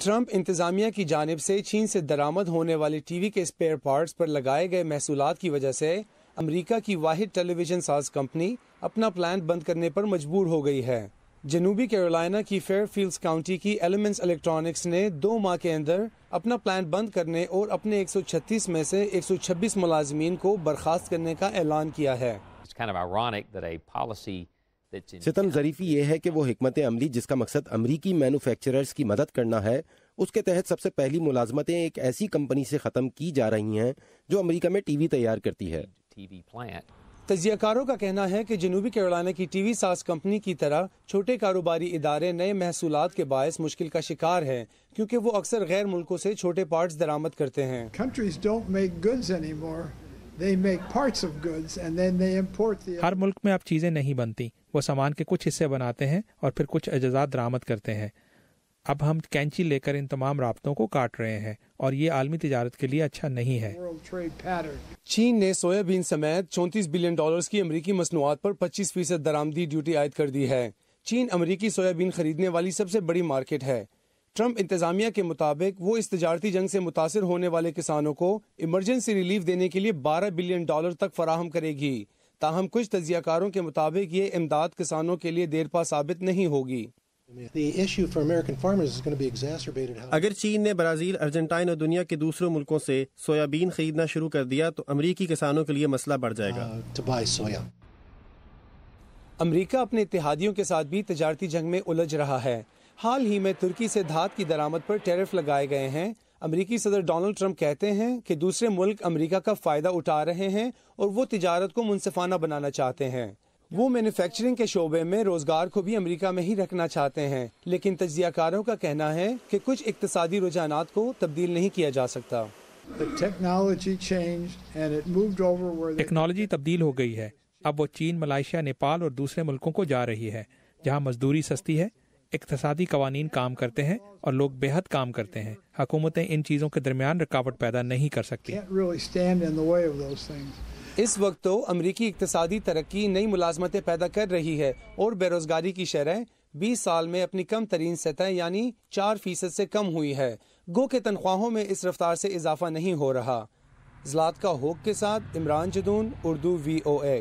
Trump انتظامیہ کی جانب سے چین سے درآمد ہونے والے ٹی وی کے اسپیئر پارٹس پر لگائے گئے محصولات کی وجہ سے امریکہ کی واحد ٹیلی ویژن ساز کمپنی اپنا پلانٹ بند کرنے پر مجبور ہو گئی ہے۔ جنوبی کیرولائنا کی فیئر فیلڈز کاؤنٹی کی ایلیمنٹس الیکٹرانکس نے 2 ماہ کے اندر اپنا پلانٹ بند کرنے اور اپنے 136 میں سے 126 ملازمین کو برخاست کرنے کا اعلان کیا ہے۔ ستم ظریفی یہ ہے کہ وہ حکمت عملی جس کا مقصد امریکی مینوفیکچررز کی مدد کرنا ہے، اس کے تحت سب سے پہلی ملازمتیں ایک ایسی کمپنی سے ختم کی جا رہی ہیں جو امریکہ میں ٹی وی تیار کرتی ہے۔ تجزیہ کاروں کا کہنا ہے کہ جنوبی کیرولائنا کی ٹی وی ساز کمپنی کی طرح چھوٹے کاروباری ادارے نئے محصولات کے باعث مشکل کا شکار ہیں، کیونکہ وہ اکثر غیر ملکوں سے چھوٹے پارٹس درآمد کرتے ہیں۔ ہر ملک میں اب چیزیں نہیں بنتی، وہ سامان کے کچھ حصے بناتے ہیں اور پھر کچھ اجزاء درآمد کرتے ہیں۔ اب ہم کینچی لے کر ان تمام رابطوں کو کاٹ رہے ہیں اور یہ عالمی تجارت کے لیے اچھا نہیں ہے۔ چین نے سویا بین سمیت $34 بلین کی امریکی مصنوعات پر 25% درآمدی ڈیوٹی عائد کر دی ہے۔ چین امریکی سویا بین خریدنے والی سب سے بڑی مارکیٹ ہے۔ ٹرمپ انتظامیہ کے مطابق وہ اس تجارتی جنگ سے متاثر ہونے والے کسانوں کو ایمرجنسی ریلیف دینے کے لیے $12 بلین تک فراہم کرے گی، تاہم کچھ تجزیہ کاروں کے مطابق یہ امداد کسانوں کے لیے دیرپا ثابت نہیں ہوگی۔ اگر چین نے برازیل، ارجنٹائن اور دنیا کے دوسرے ملکوں سے سویابین خریدنا شروع کر دیا تو امریکی کسانوں کے لیے مسئلہ بڑھ جائے گا۔ امریکہ اپنے اتحادیوں کے ساتھ بھی تجارتی جنگ میں الجھ رہا ہے۔ حال ہی میں ترکی سے دھات کی درآمد پر ٹیرف لگائے گئے ہیں۔ امریکی صدر ڈونلڈ ٹرمپ کہتے ہیں کہ دوسرے ملک امریکہ کا فائدہ اٹھا رہے ہیں اور وہ تجارت کو منصفانہ بنانا چاہتے ہیں۔ وہ مینوفیکچرنگ کے شعبے میں روزگار کو بھی امریکہ میں ہی رکھنا چاہتے ہیں، لیکن تجزیہ کاروں کا کہنا ہے کہ کچھ اقتصادی رجحانات کو تبدیل نہیں کیا جا سکتا۔ ٹیکنالوجی تبدیل ہو گئی ہے، اب وہ چین، ملائیشیا، نیپال اور دوسرے ملکوں کو جا رہی ہے جہاں مزدوری سستی ہے، اقتصادی قوانین کام کرتے ہیں اور لوگ بے حد کام کرتے ہیں۔ حکومتیں ان چیزوں کے درمیان رکاوٹ پیدا نہیں کر سکتی۔ اس وقت تو امریکی اقتصادی ترقی نئی ملازمتیں پیدا کر رہی ہے اور بے روزگاری کی شرح 20 سال میں اپنی کم ترین سطح یعنی 4% سے کم ہوئی ہے، گو کہ تنخواہوں میں اس رفتار سے اضافہ نہیں ہو رہا۔ زلاتکا ہوک کے ساتھ عمران جدون، اردو VOA۔